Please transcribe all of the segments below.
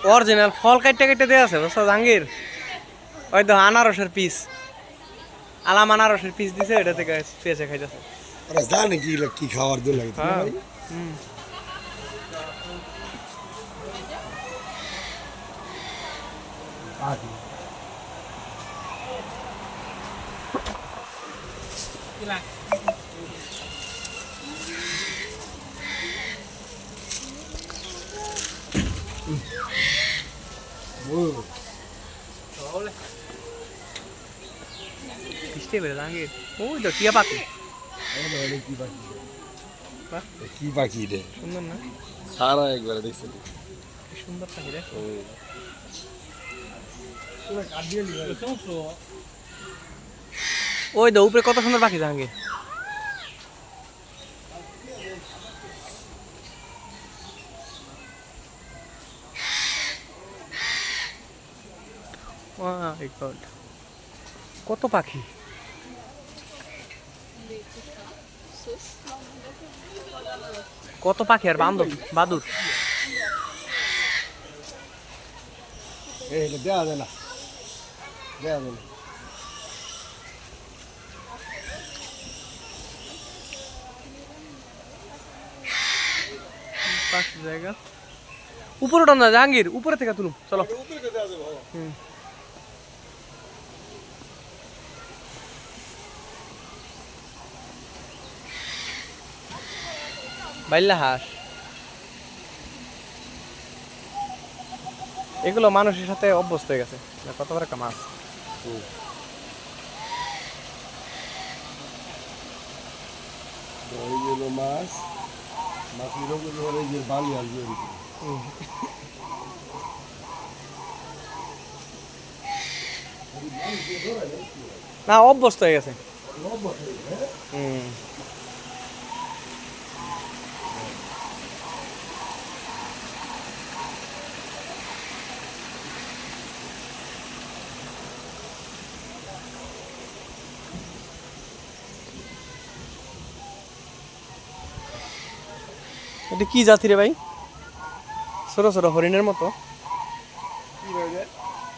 Original ফল কাটতে কাটতে দেওয়া আছে বুঝছো জাহাঙ্গীর ওই তো আনারসের পিস আলাম আনারসের পিস দিছে এটা থেকে পেঁচে খাইতেছে ওরা জানে কি কি খাওয়ার দূর লাগে হ্যাঁ ভাই বৃষ্টি বেড়ে জাহাঙ্গীর ওই তো টিয়া পাখি কি পাখি রে সুন্দর না সারা একবার দেখছি সুন্দর পাখি রে ওই তো উপরে কত সুন্দর পাখি জাহাঙ্গীর কত পাখি কত পাখি আর বান্দর বাদুর দেওয়া যায় না দেওয়া যায় না জায়গা উপরে ওটা না জাহাঙ্গীর উপরে থেকে তুলুম চলো বাইল্লা হাঁস এগুলো মানুষের সাথে অভ্যস্ত হয়ে গেছে কত বড় একটা মাছ মাছ মাছের উপরে যে বালি আসবে না অভ্যস্ত হয়ে গেছে এটা কি জাতি রে ভাই ছোট ছোট হরিণের মতো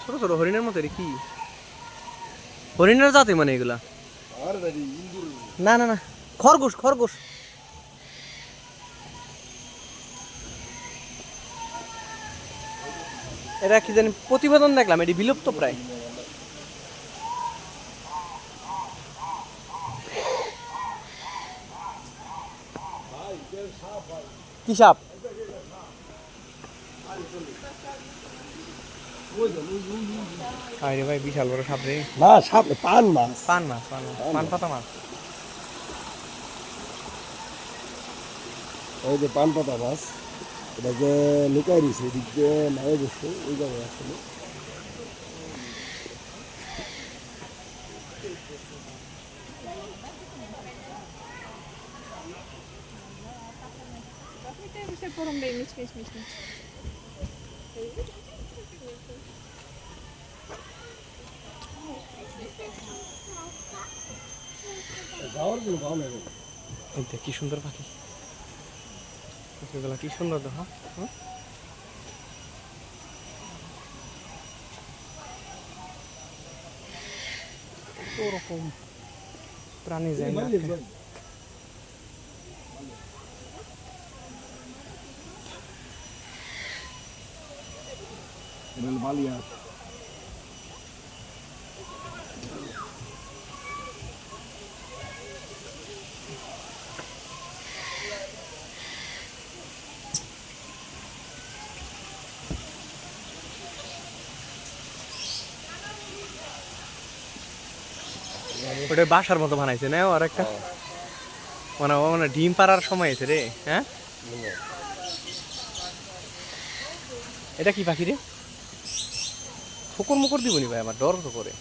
ছোট ছোট হরিণের মতো রে কি হরিণের জাতি মানে এগুলা না না না খরগোশ খরগোশ এরা কি জানি প্রতিবেদন দেখলাম এটি বিলুপ্ত প্রায় কি সাপ আরে ভাই বিশাল বড় সাপ রে না সাপ পান মাছ পান মাছ পান পাতা মাছ ওই যে পান পাতা মাছ এটা যে লুকাই দিছে এদিক দিয়ে নাই বসে ওই জায়গায় আসলে কি সুন্দর পাখি কি সুন্দর দেখো ওরকম প্রাণী যায় না বালিয়া ওটা বাসার মতো বানাইছে না আর একটা মানে মানে ডিম পাড়ার সময় আছে রে হ্যাঁ এটা কি পাখি রে ঠোকর মুকর দিবনি ভাই আমার ডর তো করে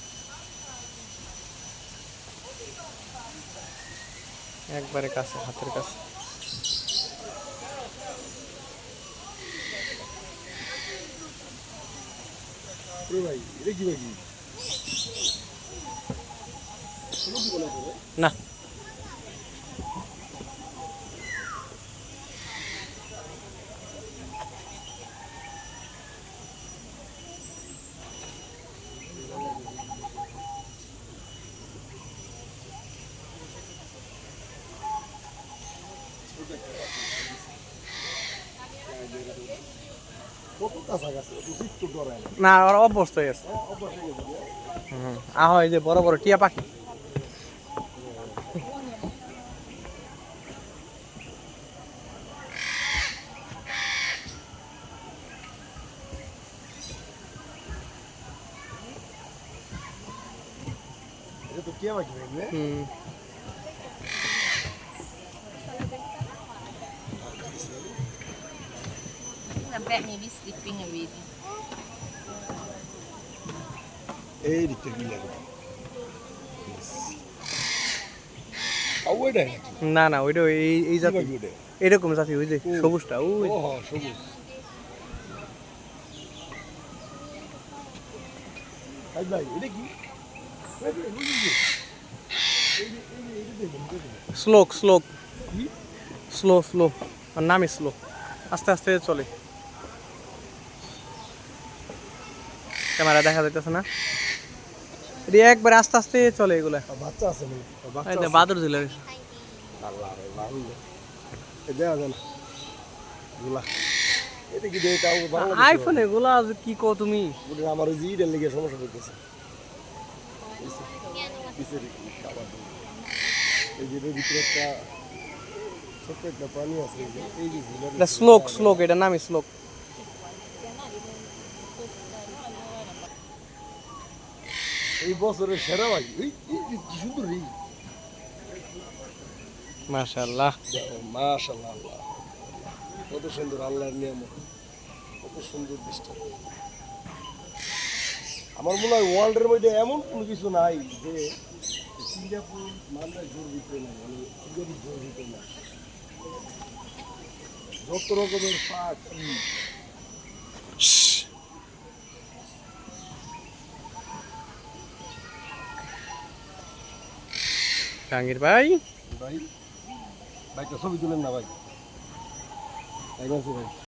একবারে কাছে হাতের কাছে না কত কাছাকাছি উচিত তো ডরায় না না ওরা অভ্যস্ত হয়ে গেছে। অভ্যাস হয়ে গেছে আহ এই যে বড় বড় টিয়া পাখি। এটা তো টিয়া পাখি ভাই The bat maybe sleeping already. এই দিকটা কি লাগে আউয়াটা নাকি না না ওইটা এই এই কি জাতি পাখি ওটা এরকম জাতি ওই যে সবুজটা ওই ও হ্যাঁ সবুজ ভাই ভাই এটা কি ভাই, ভাই, ওই যে, এই যে দেখুন। স্লোক স্লোক কি? স্লো স্লো আর নামই স্লো, আস্তে আস্তে চলে। ক্যামেরা দেখা যাইতেছে না, এটা একবারে আস্তে আস্তে চলে এগুলা। বাচ্চা আছে নাকি? বাচ্চা এই যে আছে? বাদর ঝুলে আল্লাহ রে, ভালো। এ দেয়া যায় না। গুলা। এটা কি দেয় তাও বাংলাদেশে? আইফোন এগুলা যে কি কো তুমি। ওটা আমার ওই যে ইটার লেগে সমস্যা হইতেছে। পিছের খাবার দিয়ে। এই যে এটার ভিতরে একটা ছোট্ট একটা প্রাণী আছে, এই যে ঝিলার এটা স্লোক স্লোক, এটা নামই স্লোক। এই বছরের সেরা ভাই। এই কি সুন্দর রে। মাশাআল্লাহ। দেখো মাশাআল্লাহ, আল্লাহ কত সুন্দর, আল্লাহর নিয়ামত, কত সুন্দর দৃষ্টি। আমার মনে হয় ওয়ার্ল্ডের মধ্যে এমন কোনো কিছু নাই যে সিঙ্গাপুর মালদার জোর দিতে না, মানে সিঙ্গাপুর জোর দিতে না। যত রকমের পাখি, জাহাঙ্গীর ভাই ভাই বাইকটা ছবি তুলেন না ভাই, তাই আছে ভাই।